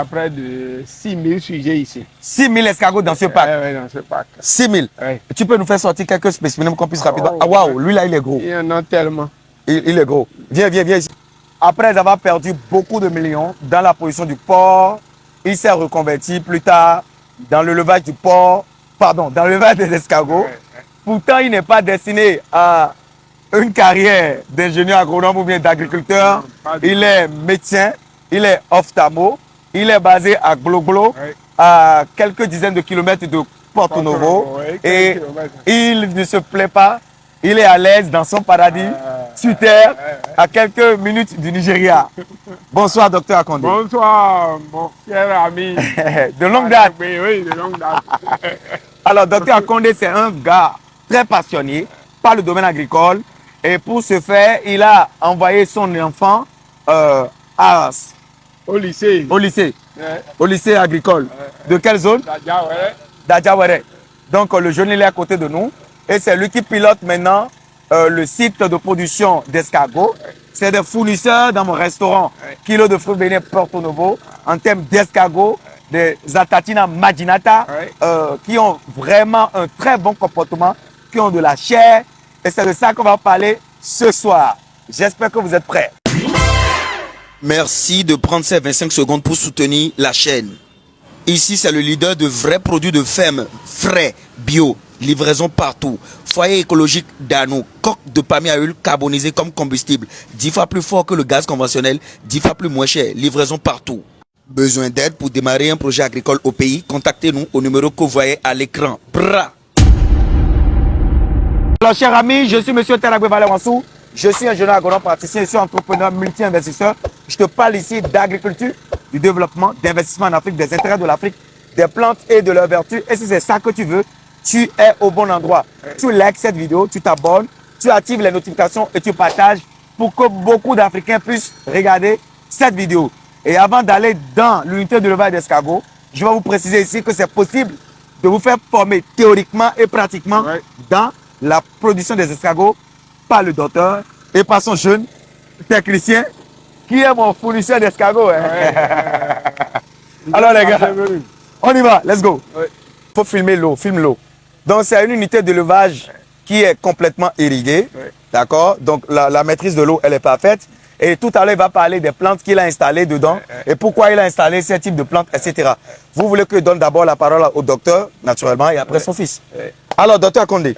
près de 6000 sujets ici. 6000 escargots dans ce pack. Oui, dans ce pack. 6000. Oui. Tu peux nous faire sortir quelques spécimens qu'on puisse rapidement. Ah, waouh, lui là, il est gros. Il y en a tellement. Il est gros. Viens ici. Après avoir perdu beaucoup de millions dans la position du porc, il s'est reconverti plus tard dans le levage du porc, pardon, dans le levage des escargots. Pourtant, il n'est pas destiné à une carrière d'ingénieur agronome ou bien d'agriculteur. Il est médecin, il est ophtalmo, il est basé à Gloglo, à quelques dizaines de kilomètres de Porto Novo. Et il ne se plaît pas, il est à l'aise dans son paradis, sur terre, à quelques minutes du Nigeria. Bonsoir, docteur Akande. Bonsoir, mon cher ami. De longue date. Oui, de longue date. Alors, docteur Akande, c'est un gars très passionné par le domaine agricole. Et pour ce faire, il a envoyé son enfant au lycée. Au lycée agricole. De quelle zone? D'Adjawere. Donc, le jeune, il est à côté de nous. Et c'est lui qui pilote maintenant le site de production d'escargots. C'est des fournisseurs dans mon restaurant Kilo de fruits bénin Porto Novo en termes d'escargots, des Atatina Maginata qui ont vraiment un très bon comportement, qui ont de la chair. Et c'est de ça qu'on va parler ce soir. J'espère que vous êtes prêts. Merci de prendre ces 25 secondes pour soutenir la chaîne. Ici, c'est le leader de vrais produits de ferme, frais, bio, livraison partout. Foyer écologique d'Ano, coque de palmier à huile carbonisée comme combustible. 10 fois plus fort que le gaz conventionnel, 10 fois plus moins cher, livraison partout. Besoin d'aide pour démarrer un projet agricole au pays? Contactez-nous au numéro que vous voyez à l'écran. Bra! Alors, chers amis, je suis M. Teragwe Valeransou. Je suis ingénieur agronome praticien, je suis entrepreneur multi-investisseur. Je te parle ici d'agriculture, du développement, d'investissement en Afrique, des intérêts de l'Afrique, des plantes et de leurs vertus. Et si c'est ça que tu veux, tu es au bon endroit. Tu likes cette vidéo, tu t'abonnes, tu actives les notifications et tu partages pour que beaucoup d'Africains puissent regarder cette vidéo. Et avant d'aller dans l'unité de levage d'escargots, je vais vous préciser ici que c'est possible de vous faire former théoriquement et pratiquement dans la production des escargots par le docteur et par son jeune technicien qui est mon fournisseur d'escargots. Alors les gars, on y va, let's go. Il faut filmer l'eau, filme l'eau. Donc c'est une unité d'élevage qui est complètement irriguée, d'accord? Donc la maîtrise de l'eau, elle est parfaite. Et tout à l'heure, il va parler des plantes qu'il a installées dedans et pourquoi il a installé ce type de plantes, etc. Vous voulez que je donne d'abord la parole au docteur, naturellement, et après son fils. Alors, docteur Akande,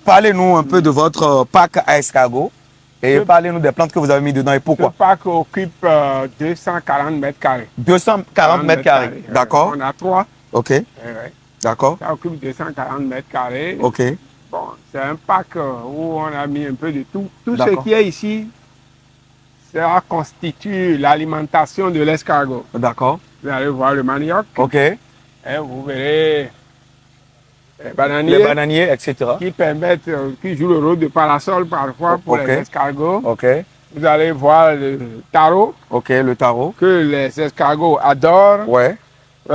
parlez-nous un peu de votre pack à escargots et parlez-nous des plantes que vous avez mis dedans et pourquoi. Le pack occupe 240 mètres carrés. 240 mètres carrés, d'accord. On a 3. Ok. D'accord. Ça occupe 240 mètres carrés. Ok. Bon, c'est un pack où on a mis un peu de tout. Tout ce qui est ici, ça constitue l'alimentation de l'escargot. D'accord. Vous allez voir le manioc. Ok. Et vous verrez les bananiers, etc. Qui permettent, qui jouent le rôle de parasol parfois pour les escargots. Ok. Vous allez voir le taro. Ok, le taro. Que les escargots adorent. Ouais.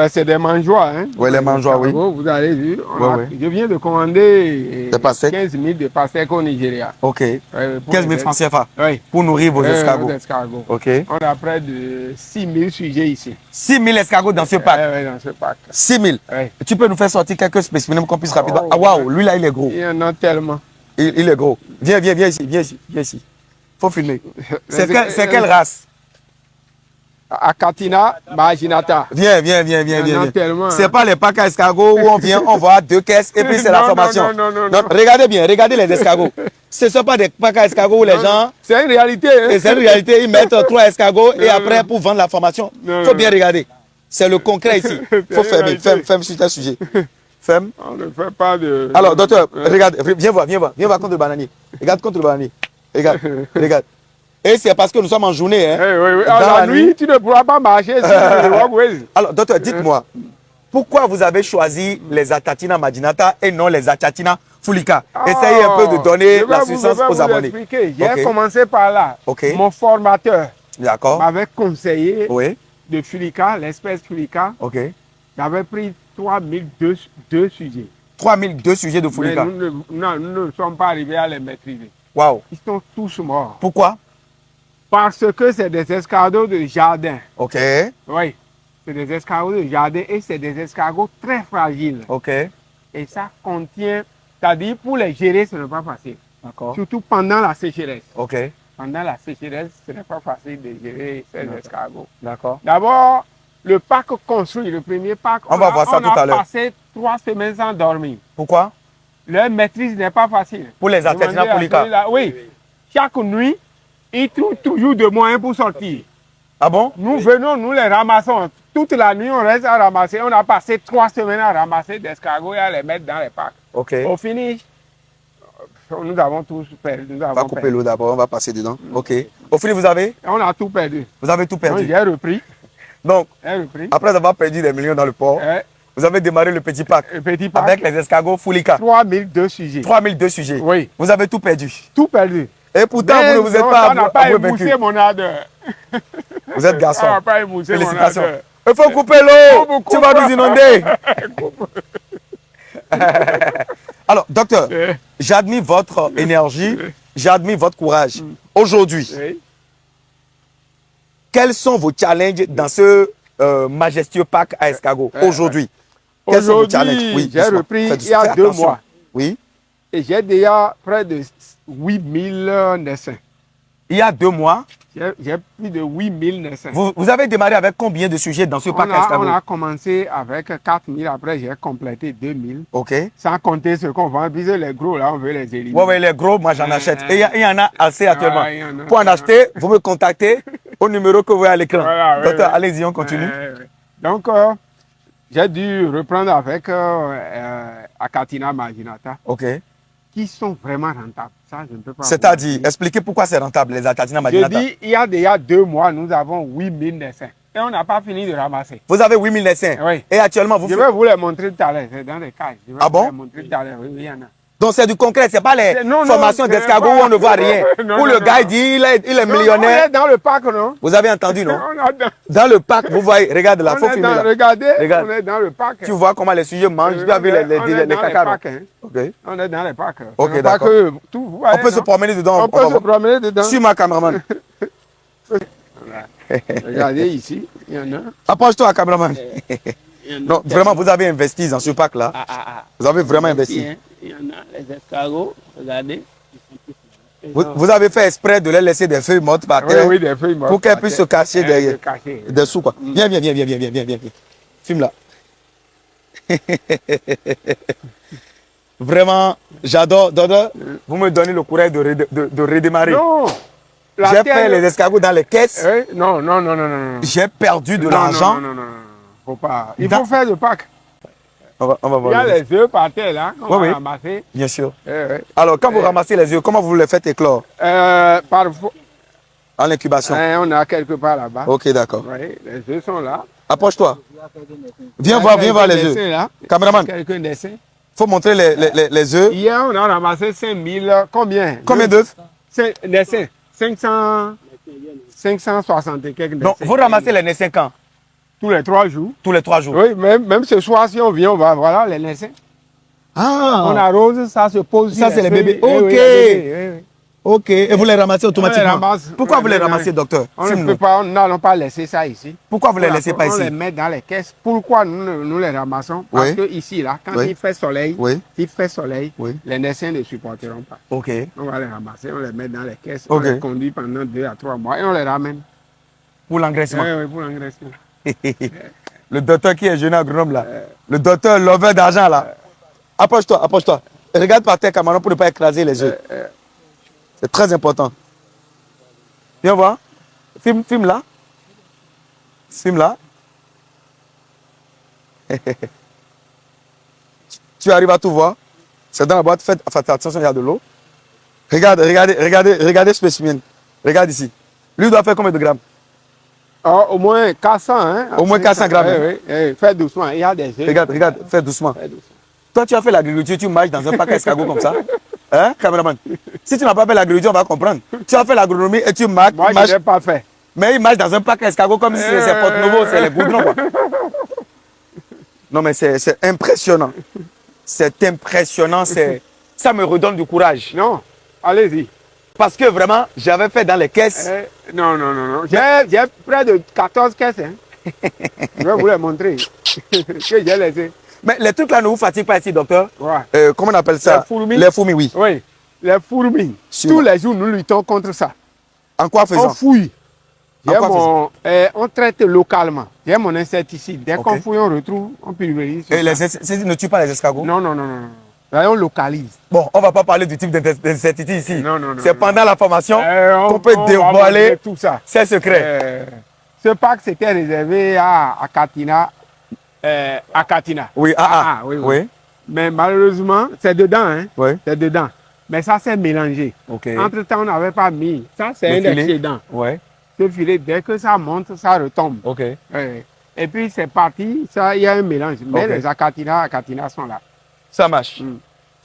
C'est des mangeoires. Hein. Oui, les mangeoires, oui. Vous allez voir. Je viens de commander 15 000 de pastèques au Nigeria. Ok. 15 000 francs CFA pour nourrir vos escargots. Ok. On a près de 6 000 sujets ici. 6 000 escargots dans ce pack? Oui, dans ce pack. 6 000. Tu peux nous faire sortir quelques spécimens qu'on puisse rapidement. Ah, waouh, lui là, il est gros. Il y en a tellement. Il est gros. Viens ici. Faut filmer. C'est quelle race? Akatina Maginata. Viens. C'est pas les packs à escargots où on vient, on voit 2 caisses et puis c'est la formation. Non. Regardez bien, regardez les escargots. Ce ne sont pas des packs à escargots où les gens. C'est une réalité. C'est une réalité. Ils mettent 3 escargots et après pour vendre la formation. Il faut bien regarder. C'est le concret ici. Il faut fermer. Ferme sur ta sujet. Ferme. On ne fait pas de. Alors, docteur, regarde, viens voir contre le bananier. Regarde contre le bananier. Regarde. Et c'est parce que nous sommes en journée. Hein. Oui. Dans la nuit, tu ne pourras pas marcher sur le walkways. Alors, docteur, dites-moi, pourquoi vous avez choisi les Atatina Maginata et non les Atatina Fulika? Essayez un peu de donner la puissance aux abonnés. J'ai commencé par là. Mon formateur m'avait conseillé de Fulika, l'espèce Fulika. J'avais pris 3002 sujets. 3002 sujets de Fulika. Mais nous ne sommes pas arrivés à les maîtriser. Waouh. Ils sont tous morts. Pourquoi? Parce que c'est des escargots de jardin. Ok. Oui, c'est des escargots de jardin et c'est des escargots très fragiles. Ok. Et ça contient, c'est-à-dire pour les gérer, ce n'est pas facile. D'accord. Surtout pendant la sécheresse. Ok. Pendant la sécheresse, ce n'est pas facile de gérer ces escargots. D'accord. D'abord, le parc construit, le premier parc, on va voir ça tout à l'heure. On a passé 3 semaines sans dormir. Pourquoi? Leur maîtrise n'est pas facile. Pour les artisanats Polika. Oui. Chaque nuit, ils trouvent toujours des moyens pour sortir. Ah bon? Nous venons, nous les ramassons. Toute la nuit, on reste à ramasser. On a passé 3 semaines à ramasser des escargots et à les mettre dans les parcs. Ok. Au finish, nous avons tous perdu. On va couper l'eau d'abord, on va passer dedans. Ok. Au finish, vous avez? On a tout perdu. Vous avez tout perdu? J'ai repris. Donc, après avoir perdu des millions dans le port, vous avez démarré le petit parc. Avec les escargots Foulika. 3002 sujets. 3002 sujets. Oui. Vous avez tout perdu. Tout perdu. Et pourtant, vous ne vous êtes pas avoué vaincu. Ça n'a pas émoussé mon ardeur. Vous êtes garçon. Ça n'a pas émoussé mon ardeur. Il faut couper l'eau. Tu vas nous inonder. Alors, docteur, j'admire votre énergie, j'admire votre courage. Aujourd'hui, quels sont vos challenges dans ce majestueux parc à escargots? Aujourd'hui, quels sont vos challenges? Oui, j'ai repris il y a 2 mois. Oui. Et j'ai déjà près de 8000 naissants. Il y a 2 mois? J'ai plus de 8000 naissants. Vous avez démarré avec combien de sujets dans ce parc à escargots? On a commencé avec 4000, après j'ai complété 2000. Ok. Sans compter ce qu'on vend. Puis les gros, là, on veut les éliminer. Oui, les gros, moi j'en achète. Et il y en a assez actuellement. Pour en acheter, vous me contactez au numéro que vous voyez à l'écran. Voilà, docteur, allez-y, on continue. Donc, j'ai dû reprendre avec Acatina marginata. Ok. Qui sont vraiment rentables. Ça, je ne peux pas. C'est-à-dire, expliquez pourquoi c'est rentable, les Acatina marginata. Je dis, il y a déjà 2 mois, nous avons 8000 naissants. Et on n'a pas fini de ramasser. Vous avez 8000 naissants? Oui. Et actuellement, vous... Je vais vous les montrer tout à l'heure. C'est dans les cages. Ah bon? Vous les montrer tout à l'heure. Oui, il y en a. Donc c'est du concret, c'est pas les formations d'escargots où on ne voit rien. Où le gars dit il est millionnaire. On est dans le parc, non? Vous avez entendu, non? Dans le parc, vous voyez, regarde là, faut filmer là. Regardez, on est dans le parc. Tu vois comment les sujets mangent, tu as vu les cacaros. Okay. On est dans les parcs. Ok, d'accord. On peut se promener dedans. On peut se promener dedans. Suis ma caméraman. Regardez ici, il y en a. Approche-toi, caméraman. Non, vraiment, vous avez investi dans ce parc-là. Vous avez vraiment investi. Il y en a, les escargots, regardez. Vous avez fait exprès de les laisser des feuilles mortes par terre. Oui, des feuilles mortes. Pour qu'elles puissent se cacher dessous, quoi. Viens. Filme là. Vraiment, j'adore. Dodo, vous me donnez le courage de redémarrer. Non. J'ai fait les escargots dans les caisses. Non. J'ai perdu de l'argent. Non. Faut pas. Il faut faire le pack. On va voir. Il y a les œufs par terre là, qu'on va ramasser. Bien sûr. Alors, quand vous ramassez les œufs, comment vous les faites éclore? Parfois. En incubation. On a quelque part là-bas. Ok, d'accord. Oui, les œufs sont là. Approche-toi. Viens voir les œufs. Caméraman. Quelques dessins. Faut montrer les œufs. Hier, on a ramassé 5000. Combien? Combien d'œufs? Dessins. 560 et quelques dessins. Donc, vous ramassez les naissins quand? Tous les 3 jours. Tous les 3 jours. Oui, même ce soir, si on vient, on va voir les naissins. Ah! On arrose, ça se pose. Ça, c'est les bébés. Ok. Oui. Ok. Et vous les ramassez automatiquement? Pourquoi vous les ramassez, docteur? On ne peut pas, n'allons pas laisser ça ici. Pourquoi vous ne les laissez pas ici? On les met dans les caisses. Pourquoi nous les ramassons? Parce que ici, là, quand il fait soleil, les naissins ne supporteront pas. Ok. On va les ramasser, on les met dans les caisses, on les conduit pendant 2 à 3 mois et on les ramène. Pour l'engraissement? Oui, pour l'engraissement. Le docteur qui est jeune agronome là, le docteur lover d'argent là. Approche-toi. Regarde par terre, camarade, pour ne pas écraser les œufs. C'est très important. Viens voir. Filme là. Tu arrives à tout voir. C'est dans la boîte. Faites attention, il y a de l'eau. Regardez ce spécimen. Regarde ici. Lui doit faire combien de grammes? Au moins 400, hein? Au moins 400 grammes. Oui. Fais doucement, il y a des œufs. Regarde, fais doucement. Toi, tu as fait l'agriculture, tu marches dans un parc escargot comme ça. Hein, caméraman? Si tu n'as pas fait l'agriculture, on va comprendre. Tu as fait l'agronomie et tu marches. Moi, je n'ai pas fait. Mais il marche dans un parc escargot comme si c'est Porte-Novo, c'est les goudrons, quoi. Non, mais c'est impressionnant. C'est impressionnant, ça me redonne du courage. Non, allez-y. Parce que vraiment, j'avais fait dans les caisses. Non. J'ai près de 14 caisses. Hein. Je vais vous les montrer. Que j'ai laissé. Mais les trucs là ne vous fatiguent pas ici, docteur? Ouais. Comment on appelle ça? Les fourmis. Les fourmis, oui. Oui. Les fourmis. Tous les jours, nous luttons contre ça. En quoi faisant? On fouille. On traite localement. J'ai mon insecticide. Dès qu'on fouille, on retrouve, on pulvérise. Et les insecticides ne tuent pas les escargots? Non. Là, on localise. Bon, on ne va pas parler du type d'insecticide ici. Non. C'est pendant la formation qu'on peut dévoiler tout ça. Ces secrets. Ce parc, c'était réservé à Katina. Oui, oui. Mais malheureusement, c'est dedans. Hein? Oui. C'est dedans. Mais ça s'est mélangé. Entre-temps, on n'avait pas mis. Ça, c'est un excédent. Oui. Ce filet, dès que ça monte, ça retombe. Et puis, c'est parti. Il y a un mélange. Mais les Akatina sont là. Ça marche.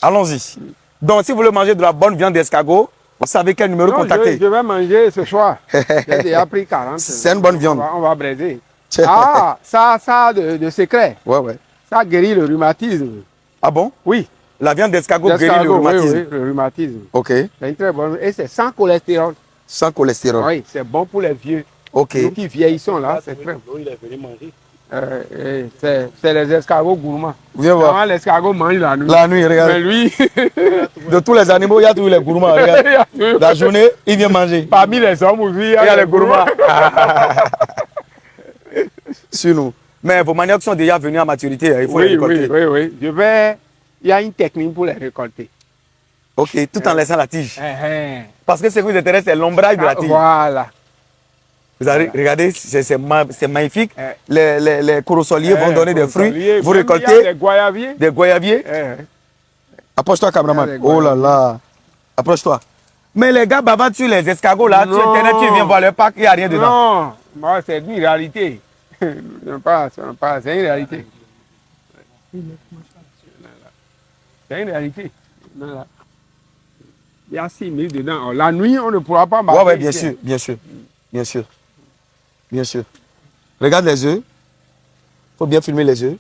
Allons-y. Donc, si vous voulez manger de la bonne viande d'escargot, vous savez quel numéro contacter. Je vais manger ce soir. J'ai déjà pris 40. C'est une bonne viande. On va braiser. Ça a de secret. Ouais. Ça guérit le rhumatisme. Ah bon? Oui. La viande d'escargot guérit le rhumatisme. Oui, le rhumatisme. Ok. C'est une très bonne. Et c'est sans cholestérol. Sans cholestérol. Oui, c'est bon pour les vieux. Ok. Nous qui vieillissons là, c'est très bon. Il est venu manger. C'est les escargots gourmands. Viens voir. L'escargot mange la nuit. La nuit, regarde. Mais lui, de tous les animaux, il y a tous les gourmands. Regarde. La journée, il vient manger. Parmi les hommes aussi, il y a les gourmands. Sur nous. Mais vos maniocs sont déjà venus à maturité. Il faut les récolter. Oui. Il y a une technique pour les récolter. Ok, tout en laissant la tige. Parce que ce qui vous intéresse, c'est l'ombrage de la tige. Voilà. Vous avez, regardez, c'est magnifique. Les corosoliers vont donner des fruits. Vous récoltez des goyaviers. Des goyaviers. Approche-toi, cameraman. Oh là là. Approche-toi. Mais les gars bavardent sur les escargots là. Sur Internet, tu viens voir le parc, il n'y a rien dedans. Non, c'est une réalité. C'est une réalité. C'est une réalité. Il y a 6 000 dedans. La nuit, on ne pourra pas marcher. Oui, bien sûr. Regarde les œufs. Il faut bien filmer les œufs.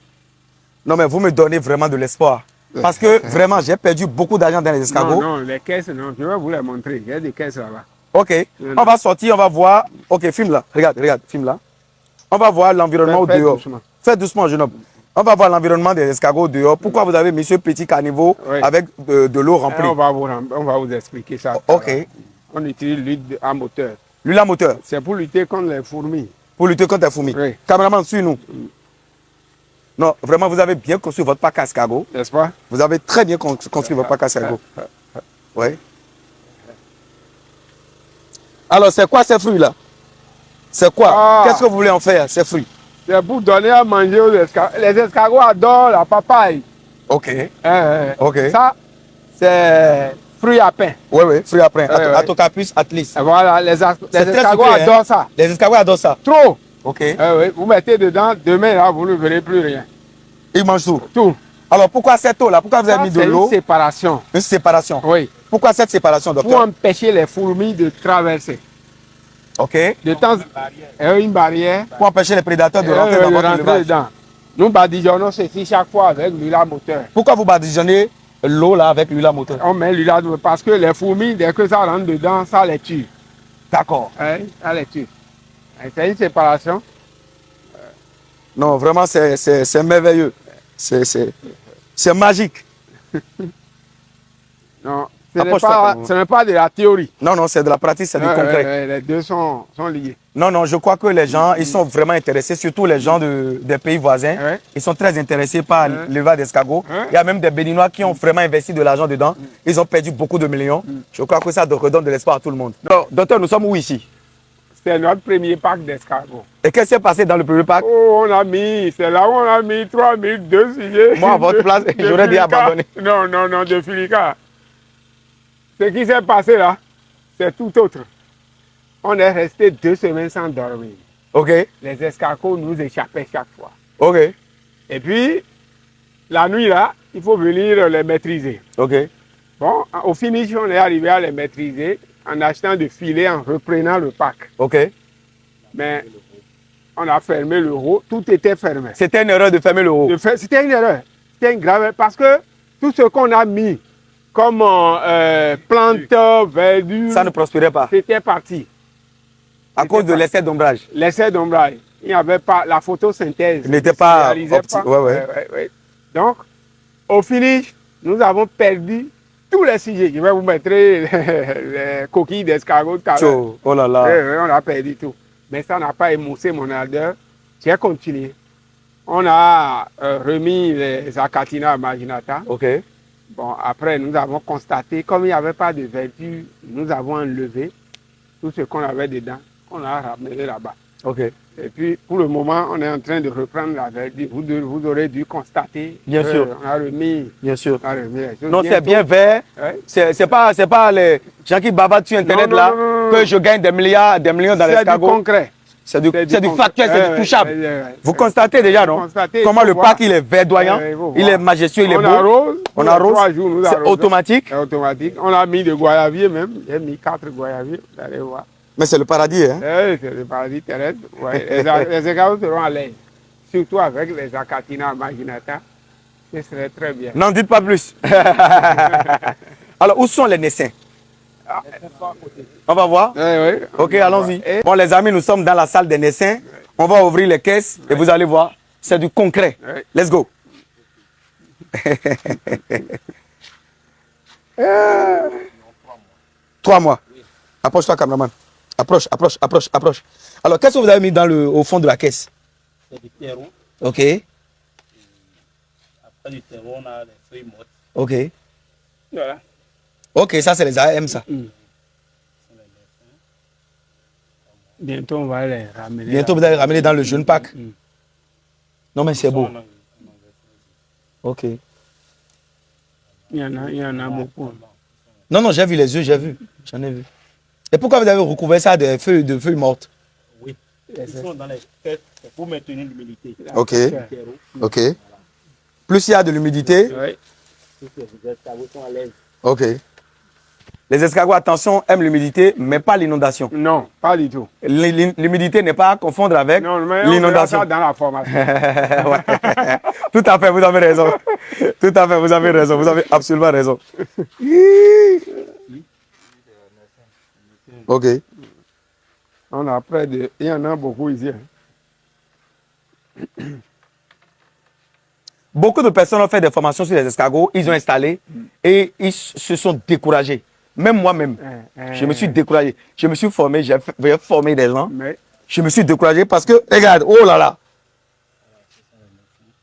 Non, mais vous me donnez vraiment de l'espoir. Parce que vraiment, j'ai perdu beaucoup d'argent dans les escargots. Non, les caisses, non. Je vais vous les montrer. Il y a des caisses là-bas. Ok. On va sortir, on va voir. Ok, filme là. Regarde, filme là. On va voir l'environnement dehors. Fais doucement, jeune homme. On va voir l'environnement des escargots dehors. Pourquoi vous avez mis ce petit caniveau avec de l'eau remplie? On va vous expliquer ça. Ok. On utilise l'huile à moteur. L'huile à moteur? C'est pour lutter contre les fourmis. Pour lutter contre les fourmis. Oui. Caméraman, suis-nous. Non, vraiment, vous avez bien construit votre parc à escargot. N'est-ce pas? Vous avez très bien construit votre parc à escargot. Oui. Alors, c'est quoi ces fruits-là? C'est quoi? Qu'est-ce que vous voulez en faire, ces fruits? C'est pour donner à manger aux escargots. Les escargots adorent la papaye. Ok. Ça, c'est fruits à pain. Oui, fruits à pain. Atocapus atlis. Voilà, les escargots adorent ça. Les escargots adorent ça. Trop. Ok. Vous mettez dedans, demain, là, vous ne verrez plus rien. Ils mangent tout? Tout. Alors, pourquoi cette eau-là? Pourquoi vous avez mis de l'eau? Une séparation. Une séparation? Oui. Pourquoi cette séparation, docteur? Pour empêcher les fourmis de traverser. Ok. Une barrière. Pour empêcher les prédateurs de rentrer dans votre élevage. Nous badigeonnons ceci chaque fois avec l'huile à moteur. Pourquoi vous badigeonnez l'eau là avec l'huile à moteur? On met l'huile à moteur parce que les fourmis, dès que ça rentre dedans, ça les tue. D'accord. Ça les tue. C'est une séparation. Non, vraiment, c'est merveilleux. C'est magique. Non, ce n'est pas de la théorie. Non, c'est de la pratique, c'est du concret. Les deux sont liés. Non, je crois que les gens, ils sont vraiment intéressés, surtout les gens des pays voisins. Ils sont très intéressés par l'élevage d'escargots. Il y a même des Béninois qui ont vraiment investi de l'argent dedans. Ils ont perdu beaucoup de millions. Je crois que ça redonne de l'espoir à tout le monde. Donc, docteur, nous sommes où ici? C'est notre premier parc d'escargots. Et qu'est-ce qui s'est passé dans le premier parc? C'est là où on a mis 3002 sujets. Moi, à votre place, j'aurais dit abandonner. Non, de Filika. Ce qui s'est passé là, c'est tout autre. On est resté 2 semaines sans dormir. Ok. Les escargots nous échappaient chaque fois. Ok. Et puis, la nuit là, il faut venir les maîtriser. Ok. Bon, au finish, on est arrivé à les maîtriser en achetant des filets, en reprenant le parc. Ok. Mais on a fermé le haut, tout était fermé. C'était une erreur de fermer le haut. C'était une erreur. C'était une grave erreur parce que tout ce qu'on a mis comme plante, verdure. Ça ne prospérait pas. C'était parti. À cause de l'essai d'ombrage. L'essai d'ombrage. Il n'y avait pas la photosynthèse. Il n'était pas optique. Ouais. Donc, au finish, nous avons perdu tous les sujets. Je vais vous mettre les coquilles d'escargot tout à l'heure. Oh là là. On a perdu tout. Mais ça n'a pas émoussé mon ardeur. J'ai continué. On a remis les Achatina marginata. Ok. Bon, après, nous avons constaté, comme il n'y avait pas de verdure, nous avons enlevé tout ce qu'on avait dedans. On a ramené là-bas. Ok. Et puis, pour le moment, on est en train de reprendre la verdure. Vous aurez dû constater. Bien sûr. On a remis. Bien sûr. On a remis les choses. Non, c'est bien vert. Ouais. C'est pas les gens qui bavardent sur Internet non, que je gagne des millions dans l'escargot. C'est du concret. C'est du factuel, c'est du touchable. Vous constatez déjà, non? Comment le parc, il est verdoyant, il est majestueux, il est beau. On arrose. 3 jours, nous arrosons. C'est automatique. C'est automatique. On a mis des goyaviers même. J'ai mis 4 goyaviers. Vous allez voir. Mais c'est le paradis, hein? Oui, c'est le paradis terrestre. Ouais. Les escargots seront à l'aise. Surtout avec les Achatina marginata. Ce serait très bien. N'en dites pas plus. Alors, où sont les naissins? On va voir? Oui. Ok, allons-y. Bon, les amis, nous sommes dans la salle des naissins. On va ouvrir les caisses et vous allez voir. C'est du concret. Let's go. 3 mois. Approche-toi, cameraman. Approche. Alors, qu'est-ce que vous avez mis au fond de la caisse? C'est du terreau. Ok. Après du terreau, on a les feuilles mortes. Ok. Voilà. Ok, ça, c'est les AM, ça. Bientôt, on va les ramener. Bientôt, vous allez les ramener dans le jeune pack. Non, mais c'est beau. Ok. Il y en a beaucoup. Non, j'ai vu les yeux, j'en ai vu. Et pourquoi vous avez recouvert ça de feuilles mortes? Oui, ils sont dans les têtes pour maintenir l'humidité. Ok. Ok. Plus il y a de l'humidité. Oui. Les escargots sont à l'aise. Ok. Les escargots, attention, aiment l'humidité, mais pas l'inondation. Non, pas du tout. L'humidité n'est pas à confondre avec l'inondation. Dans la formation. Ouais. Tout à fait, vous avez raison. Tout à fait, vous avez raison. Vous avez absolument raison. Ok. On a près de... Il y en a beaucoup ici. Beaucoup de personnes ont fait des formations sur les escargots, ils ont installé et ils se sont découragés. Même moi-même, je me suis découragé. Je me suis formé, j'ai formé des gens. Je me suis découragé parce que, regarde, oh là là.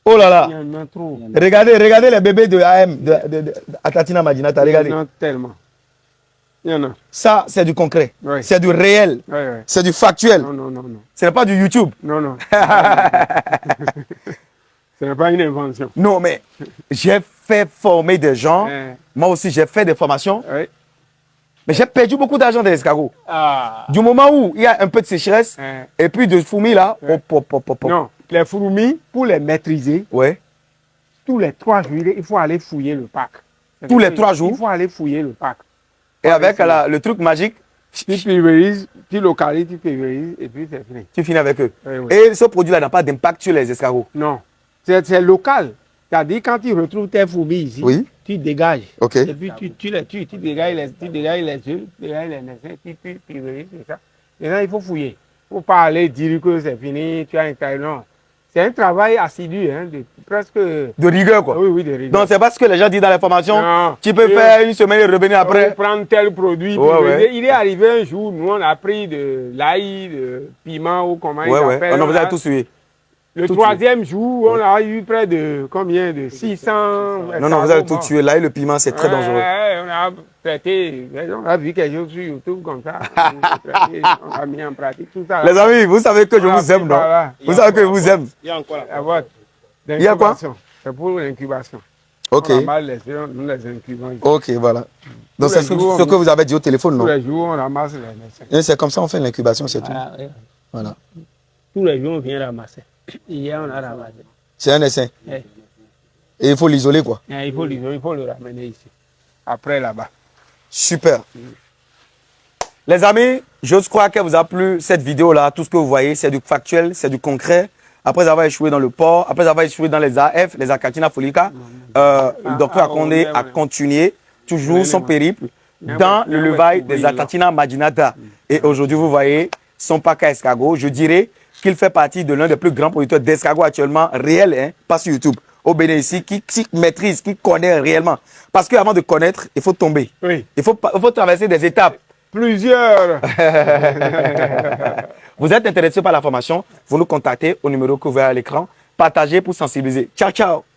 Oh là là. Il y en a trop. Regardez les bébés de AM, de Achatina marginata, regardez. Il y en a tellement. Il y en a. Ça, c'est du concret. Oui. C'est du réel. Oui. C'est du factuel. Non. Ce n'est pas du YouTube. Non. Ce n'est pas une invention. Non, mais j'ai fait former des gens. Moi aussi, j'ai fait des formations. Oui. Mais j'ai perdu beaucoup d'argent dans l'escargot. Ah. Du moment où il y a un peu de sécheresse et puis de fourmis là. Non, les fourmis, pour les maîtriser, tous les 3 jours, il faut aller fouiller le parc. Tous les 3 jours? Il faut aller fouiller le parc. Et avec le truc magique, tu pulvérises, tu localises, tu pulvérises et puis c'est fini. Tu finis avec eux. Oui. Et ce produit-là n'a pas d'impact sur les escargots? Non. C'est local. C'est-à-dire quand tu retrouves tes fourmis ici, tu dégages. Ok. Et puis tu les tues, tu dégages les œufs, tu dégages les naissances, tu pulvérises, c'est ça. Maintenant, il faut fouiller. Il ne faut pas aller dire que c'est fini, tu as un travail. Non. C'est un travail assidu, hein, presque... De rigueur, quoi. Oui, de rigueur. Donc, c'est pas ce que les gens disent dans les formations. Non. Tu peux faire une semaine et revenir après. Prendre tel produit. Il est arrivé un jour, nous, on a pris de l'ail, de piment ou comment il s'appelle. On vous a tout suivi. Le 3e jour, on a eu près de combien? De 600... Non, vous avez tout tué. L'ail, le piment, c'est très dangereux. On a traité, on a vu quelque chose sur YouTube comme ça. On a mis en pratique tout ça. Les amis, vous savez que je vous aime, non? Vous savez que je vous aime. Il y a encore Il y a quoi? C'est pour l'incubation. Ok. Nous les incubons. Ok, voilà. Donc c'est ce que vous avez dit au téléphone, non? Tous les jours, on ramasse les naissances. C'est comme ça on fait l'incubation, c'est tout. Voilà. Tous les jours, on vient ramasser. Hier, on a ramassé. C'est un essaim. Et il faut l'isoler, quoi. Il faut l'isoler, il faut le ramener ici. Après, là-bas. Super. Les amis, je crois qu'elle vous a plu cette vidéo-là. Tout ce que vous voyez, c'est du factuel, c'est du concret. Après avoir échoué dans le port, après avoir échoué dans les AF, les Achatina folica, le docteur Akondé a continué toujours son périple dans le levail des Atatina Madinata. Et aujourd'hui, vous voyez son pack à escargot. Je dirais qu'il fait partie de l'un des plus grands producteurs d'escargot actuellement réel, hein, pas sur YouTube, au Bénin ici, qui maîtrise, qui connaît réellement. Parce qu'avant de connaître, il faut tomber. Oui. Il faut traverser des étapes. Plusieurs. Vous êtes intéressé par la formation, vous nous contactez au numéro que vous voyez à l'écran. Partagez pour sensibiliser. Ciao, ciao.